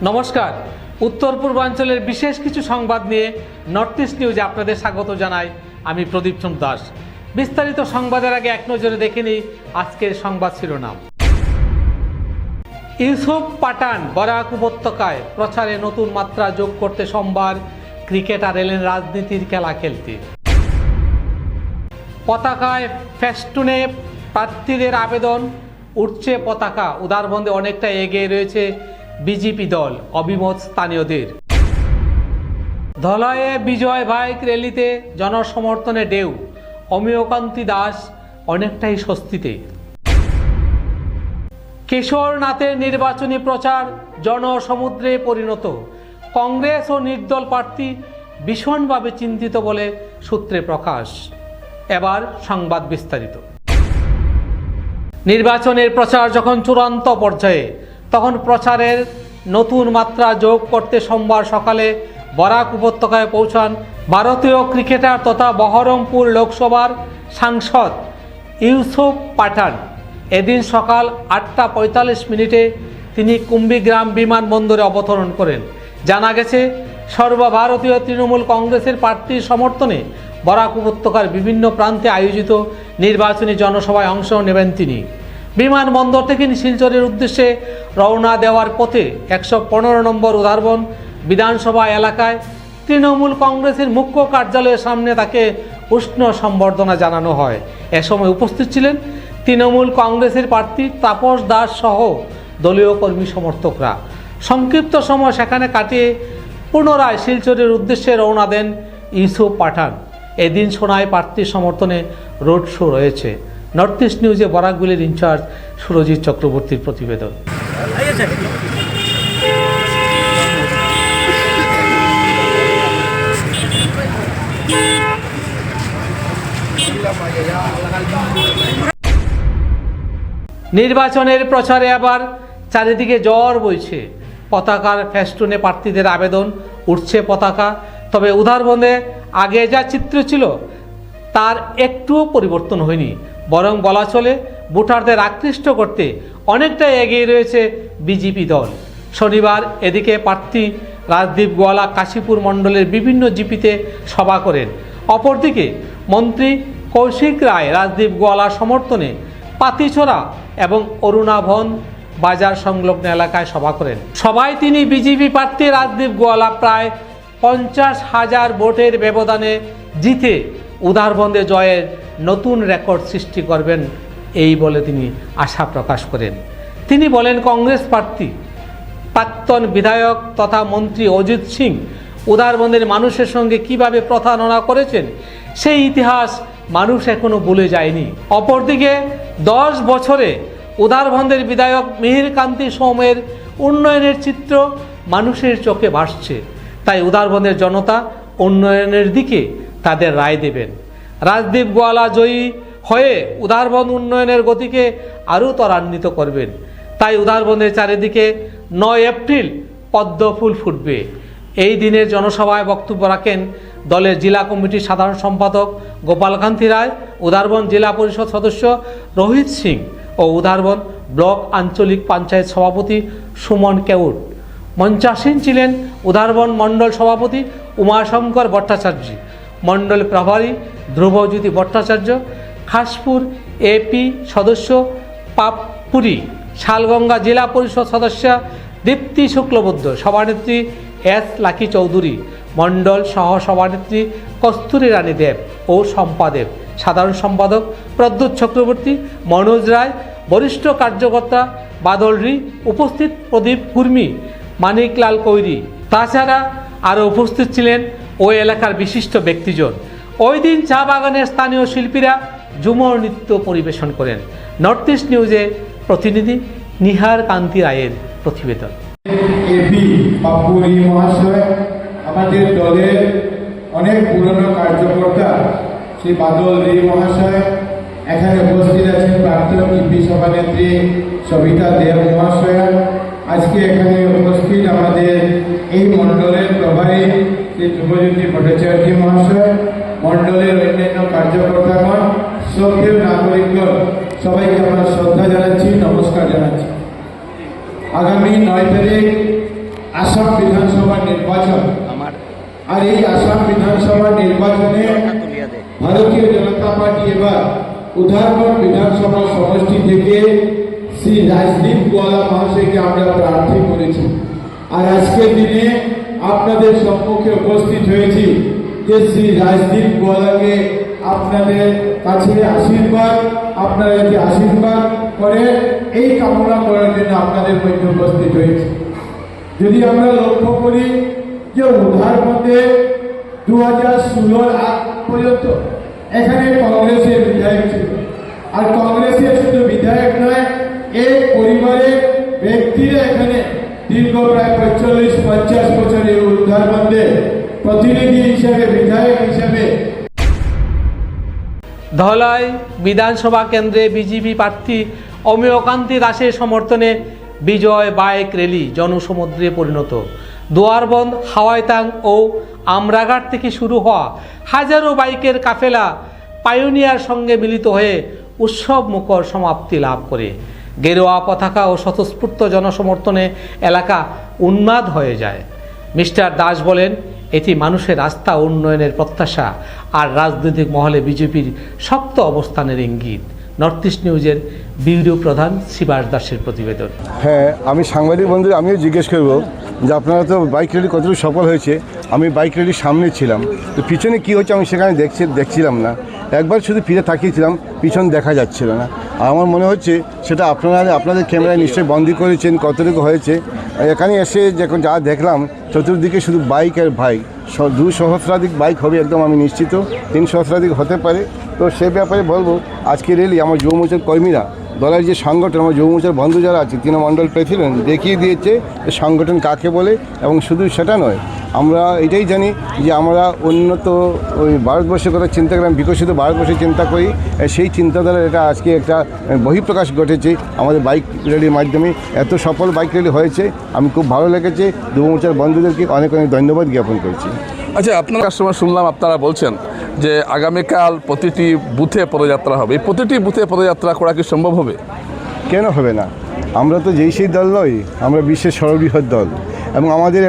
নমস্কার, উত্তর পূর্বাঞ্চলের বিশেষ কিছু সংবাদ নিয়ে নর্থ ইস্ট নিউজে আপনাদের স্বাগত জানাই। আমি প্রদীপ চন্দ্র দাস। বিস্তারিত সংবাদের আগে এক নজরে দেখে নিই আজকের সংবাদ শিরোনাম। ইউসুফ পাঠান বরাক উপত্যকায় প্রচারে নতুন মাত্রা যোগ করতে সোমবার ক্রিকেটার এলেন রাজনীতির খেলা খেলতে। পতাকায় ফেস্টুনে প্রার্থীদের আবেদন, উঠছে পতাকা। উদারবন্দে অনেকটা এগিয়ে রয়েছে বিজেপি দল, অভিমত স্থানীয়দের। ধলাইয়ে বিজয় বাইক র্যালিতে জনসমর্থনে ঢেউ, অমিয়কান্তি দাস অনেকটাই স্বস্তিতে। কিশোরনাথের নির্বাচনী প্রচার জনসমুদ্রে পরিণত। কংগ্রেস ও নির্দল প্রার্থী ভীষণভাবে চিন্তিত বলে সূত্রে প্রকাশ। এবার সংবাদ বিস্তারিত। নির্বাচনের প্রচার যখন চূড়ান্ত পর্যায়ে, তখন প্রচারের নতুন মাত্রা যোগ করতে সোমবার সকালে বরাক উপত্যকায় পৌঁছান ভারতীয় ক্রিকেটার তথা বহরমপুর লোকসভার সাংসদ ইউসুফ পাঠান। এদিন সকাল 8:45 তিনি কুম্ভীগ্রাম বিমানবন্দরে অবতরণ করেন। জানা গেছে, সর্বভারতীয় তৃণমূল কংগ্রেসের প্রার্থীর সমর্থনে বরাক উপত্যকার বিভিন্ন প্রান্তে আয়োজিত নির্বাচনী জনসভায় অংশ নেবেন তিনি। বিমানবন্দর থেকে শিলচরের উদ্দেশ্যে রওনা দেওয়ার পথে 115 নম্বর উদারবন বিধানসভা এলাকায় তৃণমূল কংগ্রেসের মুখ্য কার্যালয়ের সামনে তাকে উষ্ণ সম্বর্ধনা জানানো হয়। এ সময় উপস্থিত ছিলেন তৃণমূল কংগ্রেসের প্রার্থী তাপস দাস সহ দলীয় কর্মী সমর্থকরা। সংক্ষিপ্ত সময় সেখানে কাটিয়ে পুনরায় শিলচরের উদ্দেশ্যে রওনা দেন ইউসুফ পাঠান। এদিন সোনায় প্রার্থীর সমর্থনে রোড শো রয়েছে। নর্থ ইস্ট নিউজে বরাকগুলির ইনচার্জ সুরজিৎ চক্রবর্তীর প্রতিবেদন। নির্বাচনের প্রচারে আবার চারিদিকে ঝড় বইছে। পতাকার ফেস্টুনে প্রার্থীদের আবেদন, উঠছে পতাকা। তবে উদারবন্দে আগে যা চিত্র ছিল তার একটুও পরিবর্তন হয়নি, বরং বলা চলে ভোটারদের আকৃষ্ট করতে অনেকটা এগিয়ে রয়েছে বিজেপি দল। শনিবার এদিকে প্রার্থী রাজদীপ গোয়ালা কাশীপুর মণ্ডলের বিভিন্ন জিপিতে সভা করেন। অপরদিকে মন্ত্রী কৌশিক রায় রাজদীপ গোয়ালার সমর্থনে পাতিছড়া এবং অরুণাভন বাজার সংলগ্ন এলাকায় সভা করেন। সভায় তিনি বিজেপি প্রার্থী রাজদীপ গোয়ালা প্রায় 50,000 ভোটের ব্যবধানে জিতে উদারবন্দে জয়ের নতুন রেকর্ড সৃষ্টি করবেন এই বলে তিনি আশা প্রকাশ করেন। তিনি বলেন, কংগ্রেস প্রার্থী প্রাক্তন বিধায়ক তথা মন্ত্রী অজিত সিং উদারবন্দের মানুষের সঙ্গে কিভাবে প্রতারণা করেছেন সেই ইতিহাস মানুষ এখনো ভুলে যায়নি। অপরদিকে 10 বছরে উদারবন্দের বিধায়ক মিহির কান্তি সোমের উন্নয়নের চিত্র মানুষের চোখে ভাসছে। তাই উদারবন্দের জনতা উন্নয়নের দিকে তাদের রায় দেবেন। রাজদীপ গোয়ালা জয়ী হয়ে উদারবন্দ উন্নয়নের গতিকে আরও ত্বরান্বিত করবেন। তাই উদারবন্দের চারিদিকে 9 এপ্রিল পদ্ম ফুল ফুটবে। এই দিনের জনসভায় বক্তব্য রাখেন দলের জেলা কমিটির সাধারণ সম্পাদক গোপালকান্তি রায়, উদারবন জেলা পরিষদ সদস্য রোহিত সিং ও উদারবন ব্লক আঞ্চলিক পঞ্চায়েত সভাপতি সুমন কেউট। মঞ্চাসীন ছিলেন উদারবন মণ্ডল সভাপতি উমাশঙ্কর ভট্টাচার্য, মণ্ডল প্রভারী ধ্রুবজ্যোতি ভট্টাচার্য, খাসপুর এপি সদস্য পাপপুরি, শালগঙ্গা জেলা পরিষদ সদস্য দীপ্তি শুক্লবদ্ধ, সভানেত্রী এস লাকি চৌধুরী, মণ্ডল সহ সভানেত্রী কস্তুরী রানী দেব ও সম্পাদেব, সাধারণ সম্পাদক প্রদ্যুৎ চক্রবর্তী, মনোজ রায়, বরিষ্ঠ কার্যকর্তা বাদল রি, উপস্থিত প্রদীপ কুর্মী, মানিকলাল কৈরি। তাছাড়া আরও উপস্থিত ছিলেন ওই এলাকার বিশিষ্ট ব্যক্তিজন। ওই দিন চা বাগানের স্থানীয় শিল্পীরা ঝুমুর নৃত্য পরিবেশন করেন। নর্থ ইস্ট নিউজে প্রতিনিধি নিহার কান্তি রায়ের প্রতিবেদন। এপি পাপুরি মহাশয়, আমাদের দলের অনেক পুরনো কার্যকর্তা শ্রী বাদল রি মহাশয়, এখানে উপস্থিত আছেন প্রাক্তন ইপি সভানেত্রী সবিতা দেব মহাশয়া। আজকে এখানে উপস্থিত আমাদের এই মণ্ডলের প্রভারী শ্রী ধ্রুবজ্যোতি ভট্টাচার্য মহাশয়, মণ্ডলের অন্যান্য কার্যকর্তাগণ, শ্রদ্ধেয় নাগরিকগণ, সবাইকে আমরা শ্রদ্ধা জানাচ্ছি, নমস্কার জানাচ্ছি। আগামী 9 তারিখ আসাম বিধানসভা নির্বাচন। আর এই আসাম বিধানসভা নির্বাচনে ভারতীয় জনতা পার্টি এবার উধারবন বিধানসভা সমষ্টি থেকে শ্রী রাজদীপ গোয়ালা মহাশয়কে আমরা প্রার্থী করেছি। আর আজকের দিনে আপনাদের সম্মুখে উপস্থিত হয়েছি যে শ্রী রাজদীপ গোয়ালাকে আপনাদের কাছে আশীর্বাদ, আপনারা যদি আশীর্বাদ করে এই কামনা করার জন্য আপনাদের মধ্যে উপস্থিত হয়েছে। যদি আমরা লক্ষ্য করি যে উধারবন্দে 2016 আগ পর্যন্ত এখানে কংগ্রেসের বিধায়ক ছিল। আর কংগ্রেসের শুধু বিধায়ক নয়, এক পরিবারের ব্যক্তিরা এখানে দীর্ঘ প্রায় 45-50 বছরের উধারবন্দে প্রতিনিধি হিসেবে, বিধায়ক হিসেবে। ধলাই বিধানসভা কেন্দ্রে বিজেপি প্রার্থী অমিয়কান্তি দাসের সমর্থনে বিজয় বাইক র্যালি জনসমুদ্রে পরিণত। দুয়ারবন্দ, হাওয়াইতাং ও আমরাঘাট থেকে শুরু হওয়া হাজারো বাইকের কাফেলা পায়োনিয়ার সঙ্গে মিলিত হয়ে উৎসব মুখর সমাপ্তি লাভ করে। গেরুয়া পতাকা ও স্বতঃস্ফূর্ত জনসমর্থনে এলাকা উন্মাদ হয়ে যায়। মিস্টার দাস বলেন, এটি মানুষের আস্থা, উন্নয়নের প্রত্যাশা আর রাজনৈতিক মহলে বিজেপির শক্ত অবস্থানের ইঙ্গিত। নর্থ ইস্ট নিউজের ব্যুরো প্রধান শিবাস দাসের প্রতিবেদন। হ্যাঁ, আমি সাংবাদিক বন্ধু, আমিও জিজ্ঞেস করব যে আপনারা তো বাইক র্যালি কতটুকু সফল হয়েছে। আমি বাইক র্যালির সামনে ছিলাম, তো পিছনে কী হচ্ছে আমি সেখানে দেখছিলাম না। একবার শুধু ফিরে তাকিয়েছিলাম, পিছন দেখা যাচ্ছিল না। আর আমার মনে হচ্ছে সেটা আপনাদের ক্যামেরায় নিশ্চয়ই বন্দি করেছেন, কতটুকু হয়েছে। এখানে এসে যখন যা দেখলাম, চতুর্দিকে শুধু বাইক আর বাইক। 2 সহস্রাধিক বাইক হবে একদম, আমি নিশ্চিত 3 সহস্রাধিক হতে পারে। তো সে ব্যাপারে বলবো, আজকে রেলি আমার যুব মোর্চার কর্মীরা, দলের যে সংগঠন, আমার যুব মোর্চার বন্ধু যারা আছে, তৃণমণ্ডল প্রেসিডেন্ট দেখিয়ে দিয়েছে সংগঠন কাকে বলে। এবং শুধু সেটা নয়, আমরা এটাই জানি যে আমরা উন্নত ওই ভারতবর্ষের কথা চিন্তা করি, বিকশিত ভারতবর্ষের চিন্তা করি। সেই চিন্তাধারার এটা আজকে একটা বহিঃপ্রকাশ ঘটেছে আমাদের বাইক র্যালির মাধ্যমে। এত সফল বাইক র্যালি হয়েছে, আমি খুব ভালো লেগেছে। যুব মোর্চার বন্ধুদেরকে অনেক অনেক ধন্যবাদ জ্ঞাপন করছি। আচ্ছা, আপনার সময় শুনলাম আপনারা বলছেন যে আগামীকাল প্রতিটি বুথে পদযাত্রা হবে। এই প্রতিটি বুথে পদযাত্রা করা কি সম্ভব হবে? কেন হবে না? আমরা তো সেই দল নই, আমরা বিশ্বের সর্ববৃহৎ দল। এবং আমাদের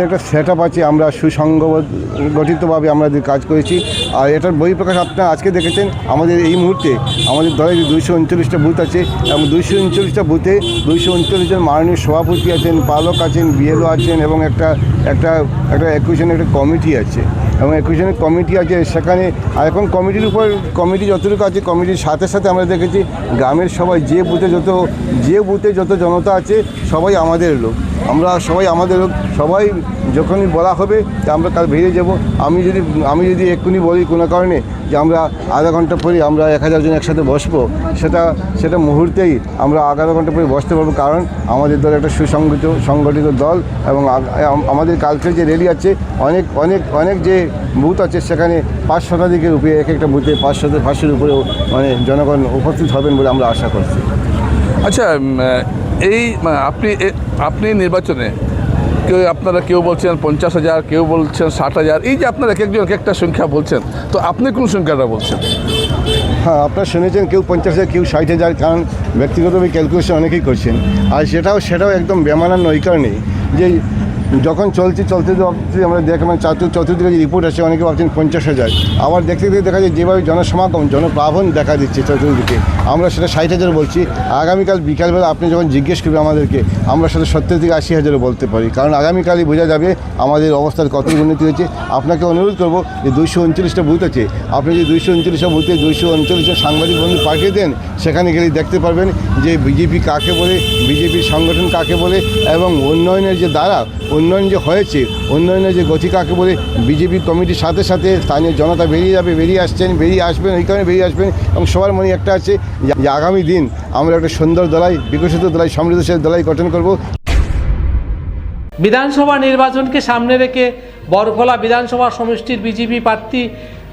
একটা সেট আপ আছে, আমরা সুসংগঠিতভাবে আমাদের কাজ করেছি। আর এটার বহিঃপ্রকাশ আপনারা আজকে দেখেছেন। আমাদের এই মুহূর্তে আমাদের দলে যে 239টা বুথ আছে, এবং 239টা বুথে 239 জন মাননীয় সভাপতি আছেন, পালক আছেন, বিএলও আছেন, এবং একটা একুশনের একটা কমিটি আছে। এবং একুশনের কমিটি আছে সেখানে। আর এখন কমিটি যতটুকু আছে, কমিটির সাথে সাথে আমরা দেখেছি গ্রামের সবাই, যে বুথে যত জনতা আছে সবাই আমাদের লোক। আমরা সবাই আমাদের লোক। সবাই যখনই বলা হবে যে আমরা কাল বেরিয়ে যাব, আমি যদি এক্ষুনি বলি কোনো কারণে যে আমরা আধা ঘন্টা পরে আমরা 1000 জন একসাথে বসবো, সেটা মুহূর্তেই আমরা আধা ঘন্টা পরে বসতে পারবো। কারণ আমাদের দল একটা সংগঠিত দল। এবং আমাদের কালকের যে র্যালি আছে, অনেক যে বুথ আছে সেখানে 5 শতাধিকের উপরে, এক একটা বুথে 500-500-এর উপরেও জনগণ উপস্থিত হবেন বলে আমরা আশা করছি। আচ্ছা, এই আপনি নির্বাচনে কেউ বলছেন 50,000, কেউ বলছেন 60,000, এই যে আপনারা এক একজন একটা সংখ্যা বলছেন, তো আপনি কোন সংখ্যাটা বলছেন? হ্যাঁ, আপনারা শুনেছেন কেউ 50,000, কেউ 60,000, কারণ ব্যক্তিগতভাবে ক্যালকুলেশন অনেকেই করছেন। আর সেটাও একদম বেমানান নয়। কারণে যে যখন চলতে আমরা দেখলাম চতুর্দিকে যে রিপোর্ট আছে, অনেকে ভাবছেন 50,000। আবার দেখতে দেখা যায় যেভাবে জনসমাগম, জনপ্লাবন দেখা দিচ্ছে চতুর্দিকে, আমরা সেটা 60,000 বলছি। আগামীকাল বিকালবেলা আপনি যখন জিজ্ঞেস করবেন আমাদেরকে, আমরা সেটা 70,000-80,000 বলতে পারি। কারণ আগামীকালই বোঝা যাবে আমাদের অবস্থার কত উন্নতি হয়েছে। আপনাকে অনুরোধ করব যে 239টা বুথ আছে, আপনি যদি 239টা বুথে 239 জন সাংবাদিক বন্ধু পাঠিয়ে দেন, সেখানে গেলে দেখতে পারবেন যে বিজেপি কাকে বলে, বিজেপির সংগঠন কাকে বলে, এবং উন্নয়নের যে দ্বারা উন্নয়ন যে হয়েছে, উন্নয়নের যে গতি কাকে বলে। বিজেপি কমিটির সাথে সাথে স্থানীয় জনতা বেরিয়ে আসবেন, এই কারণে বেরিয়ে আসবেন। এবং সবার মনে একটা আছে যে আগামী দিন আমরা একটা সুন্দর দলাই, বিকশিত দলাই, সমৃদ্ধশালী দলাই গঠন করব। বিধানসভা নির্বাচনকে সামনে রেখে বরখোলা বিধানসভা সমষ্টির বিজেপি প্রার্থী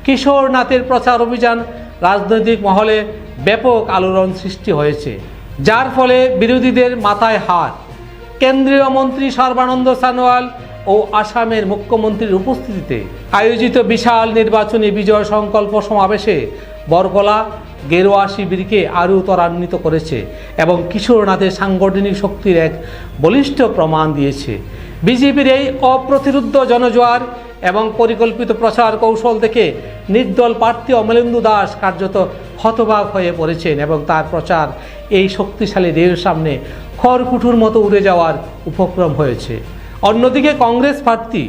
কিশোর নাথের প্রচার অভিযান রাজনৈতিক মহলে ব্যাপক আলোড়ন সৃষ্টি হয়েছে, যার ফলে বিরোধীদের মাথায় হাত। কেন্দ্রীয় মন্ত্রী সর্বানন্দ সোনোয়াল ও আসামের মুখ্যমন্ত্রীর উপস্থিতিতে আয়োজিত বিশাল নির্বাচনী বিজয় সংকল্প সমাবেশে বরকলা গেরুয়া শিবিরকে আরও ত্বরান্বিত করেছে এবং কিশোরনাথের সাংগঠনিক শক্তির এক বলিষ্ঠ প্রমাণ দিয়েছে। বিজেপির এই অপ্রতিরোধ্য জনজোয়ার এবং পরিকল্পিত প্রচার কৌশল থেকে নির্দল প্রার্থী অমলেন্দু দাস কার্যত হতবাক হয়ে পড়েছেন এবং তার প্রচার এই শক্তিশালী ঢেউয়ের সামনে খড়কুটোর মতো উড়ে যাওয়ার উপক্রম হয়েছে। অন্যদিকে কংগ্রেস প্রার্থী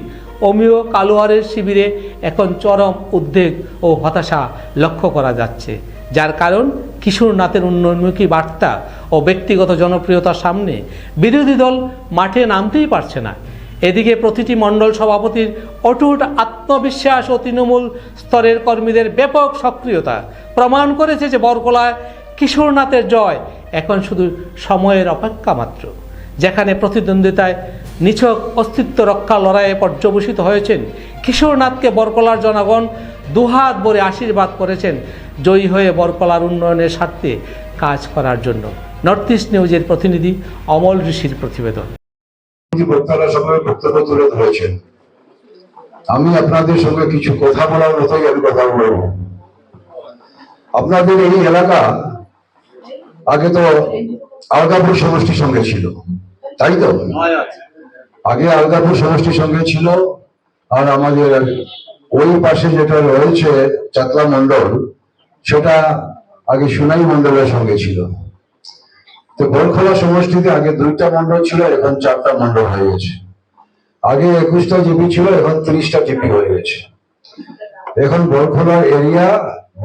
অমিয় কালোয়ারের শিবিরে এখন চরম উদ্বেগ ও হতাশা লক্ষ্য করা যাচ্ছে, যার কারণ কিশোরনাথের উন্নয়নমুখী বার্তা ও ব্যক্তিগত জনপ্রিয়তার সামনে বিরোধী দল মাঠে নামতেই পারছে না। এদিকে প্রতিটি মণ্ডল সভাপতির অটুট আত্মবিশ্বাস ও তৃণমূল স্তরের কর্মীদের ব্যাপক সক্রিয়তা প্রমাণ করেছে যে বরকলায় কিশোরনাথের জয় এখন শুধু সময়ের অপেক্ষা মাত্র। যেখানে প্রতিদ্বন্দ্বিতায় নিছক অস্তিত্ব রক্ষা লড়াইয়ে পর্যবসিত হয়েছেন, কিশোরনাথকে বরকলার জনগণ দুহাত ভরে আশীর্বাদ করেছেন জয়ী হয়ে বরকলার উন্নয়নের স্বার্থে কাজ করার জন্য। নর্থ ইস্ট নিউজের প্রতিনিধি অমল ঋষির প্রতিবেদন। বক্তারা সবাই বক্তব্য তুলে ধরেছেন। আমি আপনাদের সঙ্গে কিছু কথা বলার মতোই আমি কথা বলবো। আপনাদের এই এলাকা আগে তো আলগাপুর সমষ্টির সঙ্গে ছিল, তাই তো? আগে আলগাপুর সমষ্টির সঙ্গে ছিল, আর আমাদের ওই পাশে যেটা রয়েছে চাতলা মন্ডল, সেটা আগে সুনাই মন্ডলের সঙ্গে ছিল। তো বরকলা সমষ্টিতে আগে 2টা মন্ডল ছিল, এখন 4টা মন্ডল হয়ে গেছে। আগে 21টা জিপি ছিল, এখন 30টা জিপি হয়ে গেছে। এখন বরকলার এরিয়া,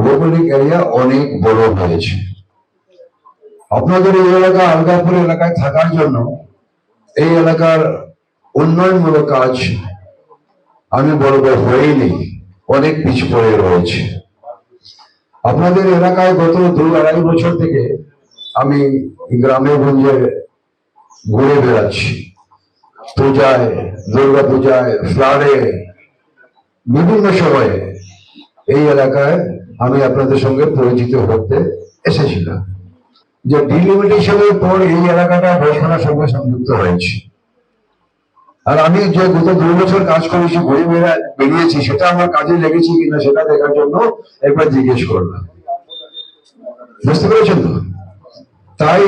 ভৌগোলিক এরিয়া অনেক বড় হয়েছে। আপনাদের এই এলাকা আলগাপুর এলাকায় থাকার জন্য এই এলাকার উন্নয়নমূলক কাজ আমি বলবো হয়নি, অনেক পিছ পড়ে রয়েছে। আপনাদের এলাকায় গত 2-2.5 বছর থেকে আমি গ্রামে গঞ্জে ঘুরে বেড়াচ্ছি, পূজায়, দুর্গা পূজায়, ফ্লাডে, বিভিন্ন সময়ে এই এলাকায় আমি আপনাদের সঙ্গে পরিচিত হতে এসেছিলাম। যে ডিলিমিটেশনের পর এই এলাকাটা বরকলার সঙ্গে সংযুক্ত হয়েছে, আর আমি যে গত 2 বছর কাজ করেছি, ঘুরে বেরিয়েছি, সেটা আমার কাজে লেগেছে কিনা সেটা দেখার জন্য একবার জিজ্ঞেস করলাম। বুঝতে পেরেছেন তো? তাই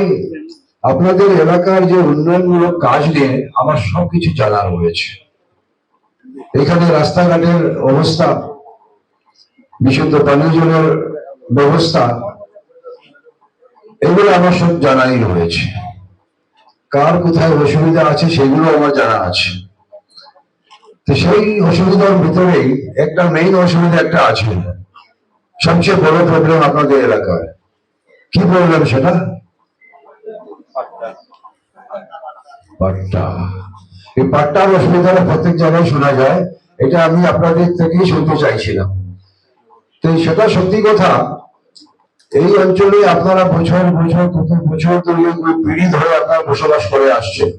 আপনাদের এলাকার যে উন্নয়নমূলক কাজ নিয়ে আমার সবকিছু জানা রয়েছে। এখানে রাস্তাঘাটের অবস্থা, বিশুদ্ধ পানীয় জলের ব্যবস্থা, এগুলো আমার সব জানাই রয়েছে। কার কোথায় অসুবিধা আছে সেগুলো আমার জানা আছে। তো সেই অসুবিধার ভিতরেই একটা মেইন অসুবিধা একটা আছে, সবচেয়ে বড় প্রবলেম আপনাদের এলাকায়। কি প্রবলেম সেটা? পাট্টা। এই পাট্টার অসুবিধাটা প্রত্যেক জায়গায় শোনা যায়, এটা আমি আপনাদের থেকেই শুনতে চাইছিলাম। তো সেটা সত্যি কথা, এই অঞ্চলে আপনারা বছর বছর কত বছর ধরে পিড়ি ধরে আপনারা বসবাস করে আসছেন,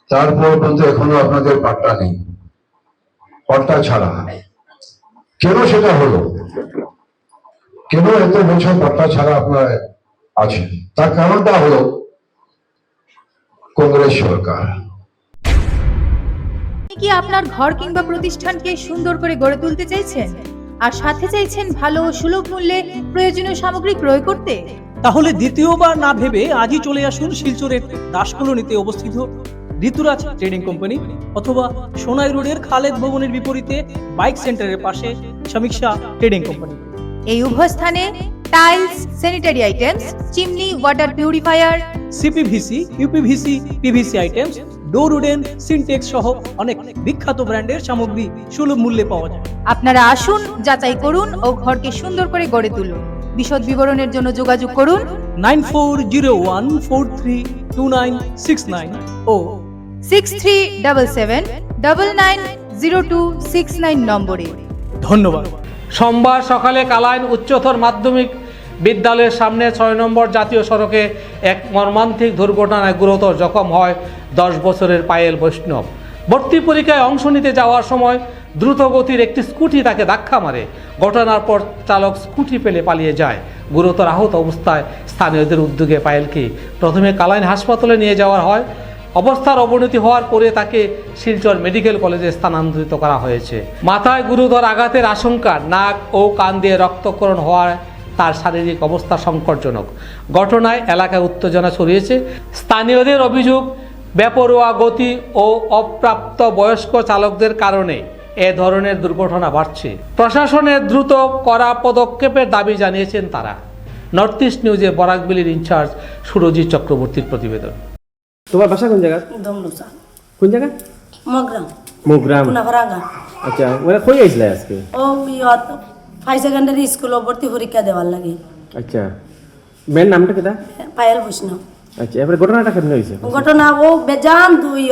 তারপর কিন্তু এখনো আপনাদের পাট্টা নেই, পাট্টা ছাড়া। কেন সেটা হলো? কেন এত বছর পাট্টা ছাড়া আপনারা আছেন? তার কারণটা হলো কংগ্রেস সরকার। কি আপনার ঘর কিংবা প্রতিষ্ঠানকে সুন্দর করে গড়ে তুলতে চাইছেন আর সাথে চাইছেন ভালো ও সুলভ মূল্যে প্রয়োজনীয় সামগ্রী ক্রয় করতে? তাহলে দ্বিতীয়বার না ভেবে আজই চলে আসুন শিলচরের দাসকলোনিতে অবস্থিত ঋতুরাজ ট্রেডিং কোম্পানি অথবা সোনাই রোডের খালেদ ভবনের বিপরীতে বাইক সেন্টারের পাশে সমীক্ষা ট্রেডিং কোম্পানি। এই উভয় স্থানে tiles, sanitary items, chimney, water purifier, CPVC, uPVC, PVC items, ডোর উডেন, সিনটেক্স সহ অনেক বিখ্যাত ব্র্যান্ডের সামগ্রী সুলভ মূল্যে পাওয়া যায়। আপনারা আসুন, যাচাই করুন ও ঘরকে সুন্দর করে গড়ে তুলুন। বিশদ বিবরণের জন্য যোগাযোগ করুন 9401432969 ও 6377990269 নম্বরে। ধন্যবাদ। সোমবার সকালে কালাইন উচ্চতর মাধ্যমিক বিদ্যালয়ের সামনে 6 নম্বর জাতীয় সড়কে এক মর্মান্তিক দুর্ঘটনায় গুরুতর জখম হয় 10 বছরের পায়েল বৈষ্ণব। ভর্তি পরীক্ষায় অংশ নিতে যাওয়ার সময় দ্রুত গতির একটি স্কুটি তাকে ধাক্কা মারে। ঘটনার পর চালক স্কুটি ফেলে পালিয়ে যায়। গুরুতর আহত অবস্থায় স্থানীয়দের উদ্যোগে পায়েলকে প্রথমে কালাইন হাসপাতালে নিয়ে যাওয়া হয়। অবস্থার অবনতি হওয়ার পরে তাকে শিলচর মেডিকেল কলেজে স্থানান্তরিত করা হয়েছে। মাথায় গুরুতর আঘাতের আশঙ্কা, নাক ও কান দিয়ে রক্তক্ষরণ হওয়ায় তার শারীরিক অবস্থা সংকটজনক। ঘটনায় এলাকায় উত্তেজনা ছড়িয়েছে। স্থানীয়দের অভিযোগ, বেপরোয়া গতি ও অপ্রাপ্ত বয়স্ক চালকদের কারণে এ ধরনের দুর্ঘটনা বাড়ছে। প্রশাসনের দ্রুত কড়া পদক্ষেপের দাবি জানিয়েছেন তারা। নর্থ ইস্ট নিউজে বরাকবিলির ইনচার্জ সুরজিৎ চক্রবর্তীর প্রতিবেদন। তোমার বাসা কোন জায়গা? দমলুসা কোন জায়গা? মগ্রাম মুগ্রাম। পুনাভরাঙ্গা। আচ্ছা, মানে কই আইছিলে আজকে? ও ইয়ত হাই সেকেন্ডারি স্কুল ভর্তি পরীক্ষা দেওয়ার লাগে। আচ্ছা, মেয়ের নামটা কেটা? পায়েল বৈষ্ণব। আচ্ছা, এবারে ঘটনাটা কেমন হয়েছে? ঘটনা ও বেজান দুই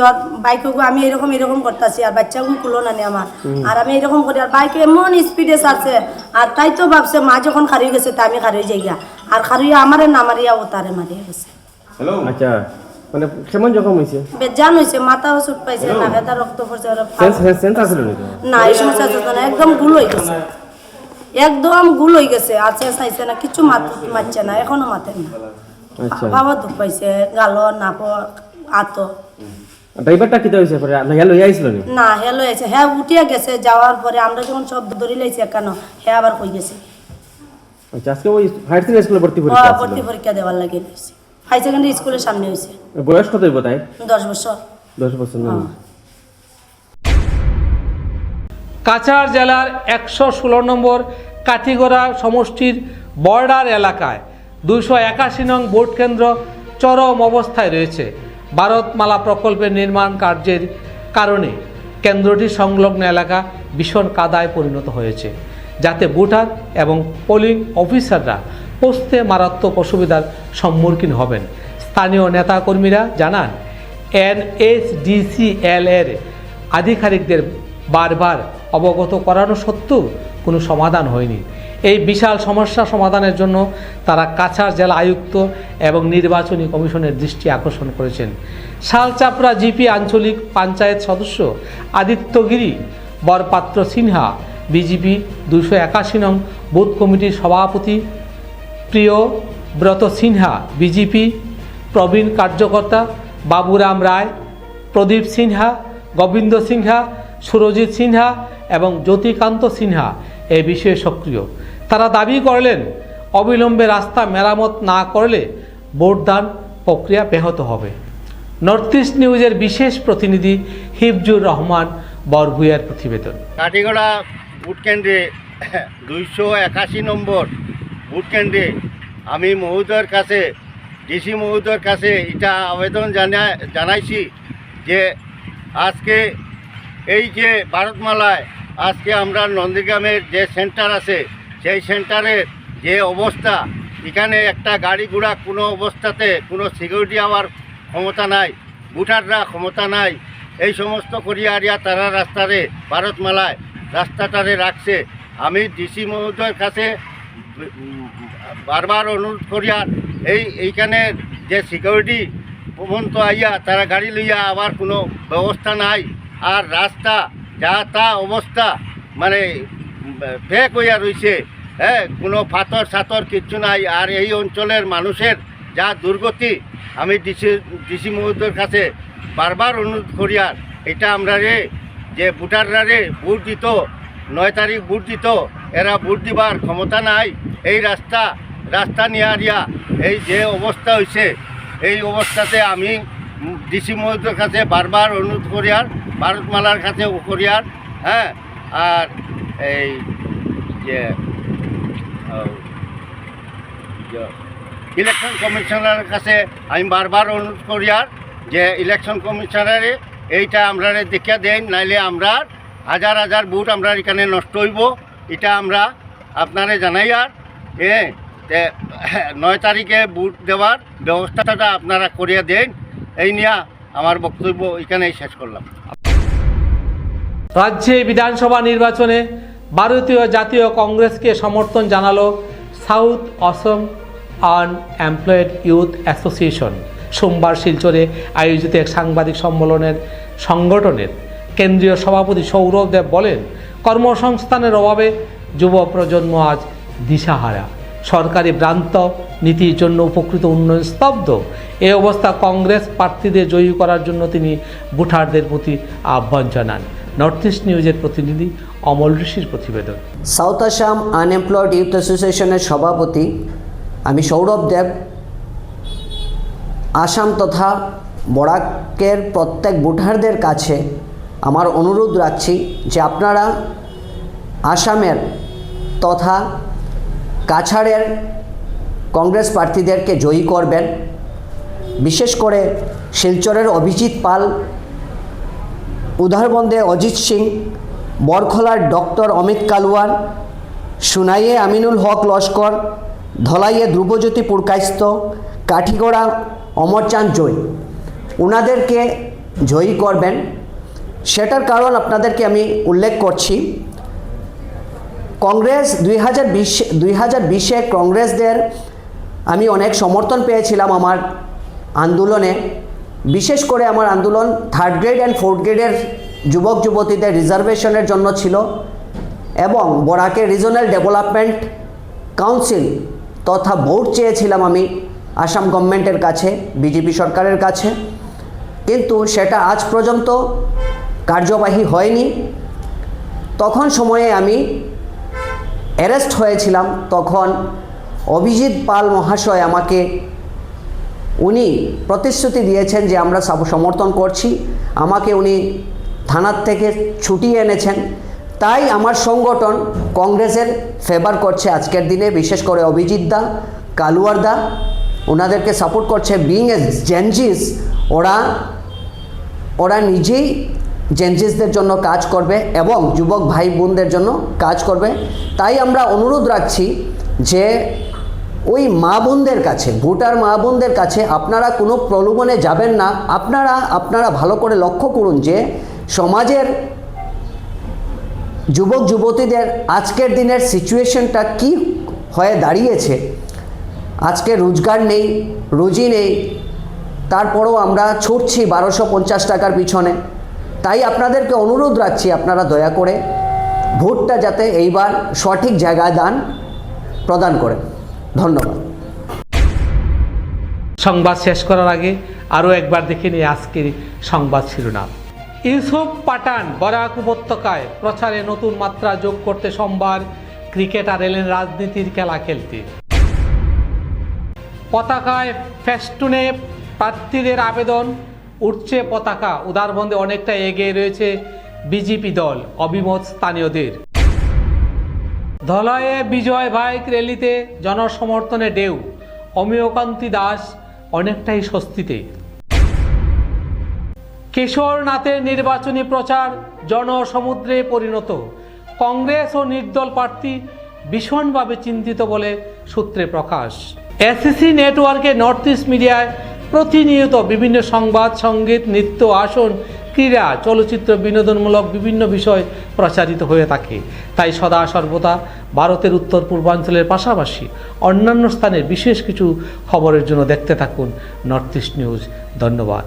বাইক আমি এরকম করতেছি আর বাচ্চাগুলো কুলো না আমার, আর আমি এরকম করি আর বাইক এমন স্পিডে ছাড়ছে আর তাই তো ভাবছে মা যখন খারিয়ে গেছে তা আমি খারিয়ে যাই গিয়া আর খারিয়ে আমারে না মারিয়া ও তারে মারিয়ে গেছে। আচ্ছা, মানে কেমন জখম হয়েছে? বেজান হয়েছে, মাথাও চুট পাইছে, নাকেটা রক্ত পড়ছে। সেন্স আসলে না, এই সমস্যা না, একদম গুল হয়ে গেছে, একদম গুল হয়ে গেছে। আছে চাইছে না, কিছু মারছে না, এখনো মাথে না। আচ্ছা, বাবা দুঃখ পাইছে, গালো নাপ আত। ড্রাইভারটা কিটা হয়েছে পরে? না হেলো আইছিল নি? না, হেলো আছে, হ্যাঁ উঠিয়া গেছে। যাওয়ার পরে আমরা যখন সব ধরে লাইছি কেন, হ্যাঁ আবার কই গেছে। আচ্ছা, আজকে ওই হায়ার সেকেন্ডারি স্কুলে ভর্তি পরীক্ষা আছে? ভর্তি পরীক্ষা দেওয়ার লাগে হয়েছে, হাই সেকেন্ডারি স্কুলের সামনে হয়েছে। বয়স কত হইব তাই? 10 বছর। 10 বছর না? কাছাড় জেলার 116 নম্বর কাঠিগড়া সমষ্টির বর্ডার এলাকায় 281 নং ভোট কেন্দ্র চরম অবস্থায় রয়েছে। ভারতমালা প্রকল্পের নির্মাণ কার্যের কারণে কেন্দ্রটি সংলগ্ন এলাকা ভীষণ কাদায় পরিণত হয়েছে, যাতে ভোটার এবং পোলিং অফিসাররা পৌঁছতে মারাত্মক অসুবিধার সম্মুখীন হবেন। স্থানীয় নেতাকর্মীরা জানান, NSDCL এর আধিকারিকদের বারবার অবগত করানো সত্ত্বেও কোনো সমাধান হয়নি। এই বিশাল সমস্যা সমাধানের জন্য তারা কাছাড় জেলা আয়ুক্ত এবং নির্বাচনী কমিশনের দৃষ্টি আকর্ষণ করেছেন। শালচাপড়া জিপি আঞ্চলিক পঞ্চায়েত সদস্য আদিত্যগিরি বরপাত্র সিনহা, বিজেপি 281 নং বুথ কমিটির সভাপতি প্রিয়ব্রত সিনহা, বিজেপি প্রবীণ কার্যকর্তা বাবুরাম রায়, প্রদীপ সিনহা, গোবিন্দ সিনহা, সুরজিৎ সিনহা এবং জ্যোতিকান্ত সিনহা এই বিষয়ে সক্রিয়। তারা দাবি করলেন, অবিলম্বে রাস্তা মেরামত না করলে ভোটদান প্রক্রিয়া ব্যাহত হবে। নর্থ ইস্ট নিউজের বিশেষ প্রতিনিধি হিফজুর রহমান বরভূয়ার প্রতিবেদন। কাঠিগড়া ভোট কেন্দ্রে 281 নম্বর ভোট কেন্দ্রে আমি মহোদয়ের কাছে, ডিসি মহোদয়ের কাছে এটা আবেদন জানাইছি যে আজকে এই যে ভারতমালায় আজকে আমরা নন্দীগ্রামের যে সেন্টার আছে সেই সেন্টারের যে অবস্থা, এখানে একটা গাড়ি ঘোড়া কোনো অবস্থাতে কোনো সিকিউরিটি হওয়ার ক্ষমতা নাই, ভোটাররা ক্ষমতা নাই। এই সমস্ত করিয়া তারা রাস্তারে ভারতমালায় রাস্তাটারে রাখছে। আমি ডিসি মহোদয়ের কাছে বারবার অনুরোধ করিয়া এইখানে যে সিকিউরিটি পর্যন্ত আইয়া তারা গাড়ি লইয়া আবার কোনো ব্যবস্থা নাই, আর রাস্তা যা তা অবস্থা মানে ফেক হইয়া রয়েছে, হ্যাঁ, কোনো পাথর সাথর কিচ্ছু নাই। আর এই অঞ্চলের মানুষের যা দুর্গতি, আমি ডিসি মহোদয়ের কাছে বারবার অনুরোধ করিয়ার এটা আমরা যে ভোটাররা ভোট দিত 9 তারিখ ভোট দিত, এরা ভোট দিবার ক্ষমতা নাই। এই রাস্তা নিয়ে এই যে অবস্থা হয়েছে, এই অবস্থাতে আমি ডিসি মহোদয়ের কাছে বারবার অনুরোধ করিয়ার, ভারতমালার কাছে করিয়ার, হ্যাঁ। আর এই যে ইলেকশন কমিশনারের কাছে আমি বারবার অনুরোধ করিয়ার যে ইলেকশন কমিশনারে এইটা আমরা দেখিয়া দেন, নাইলে আমরা হাজার হাজার ভোট আমরা এখানে নষ্ট হইব। এটা আমরা আপনারে জানাই। আর 9 তারিখে ভোট দেওয়ার ব্যবস্থাটা আপনারা করিয়া দেন। এই নিয়ে আমার বক্তব্য এখানেই শেষ করলাম। রাজ্যে বিধানসভা নির্বাচনে ভারতীয় জাতীয় কংগ্রেসকে সমর্থন জানালো সাউথ অসম আনএমপ্লয়েড ইউথ অ্যাসোসিয়েশন। সোমবার শিলচরে আয়োজিত এক সাংবাদিক সম্মেলনের সংগঠনের কেন্দ্রীয় সভাপতি সৌরভ দেব বলেন, কর্মসংস্থানের অভাবে যুব প্রজন্ম আজ দিশাহারা, সরকারি ভ্রান্ত নীতির জন্য উপকৃত উন্নয়ন স্তব্ধ। এই অবস্থা কংগ্রেস প্রার্থীদের জয়ী করার জন্য তিনি ভোটারদের প্রতি আহ্বান জানান। নর্থ ইস্ট নিউজের প্রতিনিধি অমল ঋষির প্রতিবেদন। সাউথ আসাম আনএমপ্লয়েড ইউথ অ্যাসোসিয়েশনের সভাপতি আমি সৌরভ দেব আসাম তথা বরাকের প্রত্যেক ভোটারদের কাছে আমার অনুরোধ রাখছি যে আপনারা আসামের তথা কাছাড়ের কংগ্রেস প্রার্থীদেরকে জয়ী করবেন। বিশেষ করে শিলচরের অভিজিৎ পাল, উধারবন্দে অজিত সিং, বরখলার ডক্টর অমিত কালওয়ার, সুনাইয়ে আমিনুল হক লস্কর, ধলাইয়ে ধ্রুবজ্যোতি পুরকাইস্ত, কাঠিগড়া অমরচাঁদ জয়, ওনাদেরকে জয়ী করবেন। সেটার কারণ আপনাদেরকে আমি উল্লেখ করছি। কংগ্রেস 2020-এ কংগ্রেসদের আমি অনেক সমর্থন পেয়েছিলাম আমার আন্দোলনে। বিশেষ করে আমার আন্দোলন 3rd গ্রেড অ্যান্ড 4th গ্রেডের যুবক যুবতীদের রিজার্ভেশনের জন্য ছিল এবং বরাকের রিজনাল ডেভেলপমেন্ট কাউন্সিল তথা বোর্ড চেয়েছিলাম আমি আসাম গভর্নমেন্টের কাছে, বিজেপি সরকারের কাছে, কিন্তু সেটা আজ পর্যন্ত কার্যবাহী হয়নি। তখন সময়ে আমি অ্যারেস্ট হয়েছিলাম। তখন অভিজিৎ পাল মহাশয় আমাকে উনি প্রতিশ্রুতি দিয়েছেন যে আমরা সমর্থন করছি। আমাকে উনি থানার থেকে ছুটিয়ে এনেছেন। তাই আমার সংগঠন কংগ্রেসের ফেভার করছে আজকের দিনে, বিশেষ করে অভিজিৎ দা, কালুয়ার দা, ওনাদেরকে সাপোর্ট করছে। বিং এ জেনজিস, ওরা নিজেই জেনজিসদের জন্য কাজ করবে এবং যুবক ভাই বোনদের জন্য কাজ করবে। তাই আমরা অনুরোধ রাখছি যে ওই মা বোনদের কাছে, ভোটার মা বোনদের কাছে আপনারা কোনো প্রলোভনে যাবেন না। আপনারা ভালো করে লক্ষ্য করুন যে সমাজের যুবক যুবতীদের আজকের দিনের সিচুয়েশনটা কি হয়ে দাঁড়িয়েছে। আজকে রোজগার নেই, রুজি নেই, তারপরেও আমরা ছুটছি 1250 টাকার পিছনে। তাই আপনাদেরকে অনুরোধ রাখছি আপনারা দয়া করে ভোটটা যাতে এইবার সঠিক জায়গায় প্রদান করেন। ধন্যবাদ। সংবাদ শেষ করার আগে আরও একবার দেখে নিই আজকের সংবাদ শিরোনাম। ইউসুফ পাঠান বরাক উপত্যকায় প্রচারে নতুন মাত্রা যোগ করতে সোমবার ক্রিকেটার এলেন রাজনীতির খেলা খেলতে। পতাকায় ফেস্টুনে প্রার্থীদের আবেদন, উঠছে পতাকা। উদারবন্দে অনেকটা এগিয়ে রয়েছে বিজেপি দল, অভিমত স্থানীয়দের। ধলাইয়ে বিজয় বাইক র্যালিতে জনসমর্থনে ঢেউ, অমিয়কান্তি দাস অনেকটাই স্বস্তিতে। কিশোরনাথের নির্বাচনী প্রচার জনসমুদ্রে পরিণত। কংগ্রেস ও নির্দল প্রার্থী ভীষণভাবে চিন্তিত বলে সূত্রে প্রকাশ। এসিসি নেটওয়ার্কে নর্থ ইস্ট মিডিয়ায় প্রতিনিয়ত বিভিন্ন সংবাদ, সঙ্গীত, নৃত্য, আসন, ক্রীড়া, চলচ্চিত্র, বিনোদনমূলক বিভিন্ন বিষয় প্রচারিত হয়ে থাকে। তাই সদা সর্বদা ভারতের উত্তর পূর্বাঞ্চলের পাশাপাশি অন্যান্য স্থানের বিশেষ কিছু খবরের জন্য দেখতে থাকুন নর্থ ইস্ট নিউজ। ধন্যবাদ।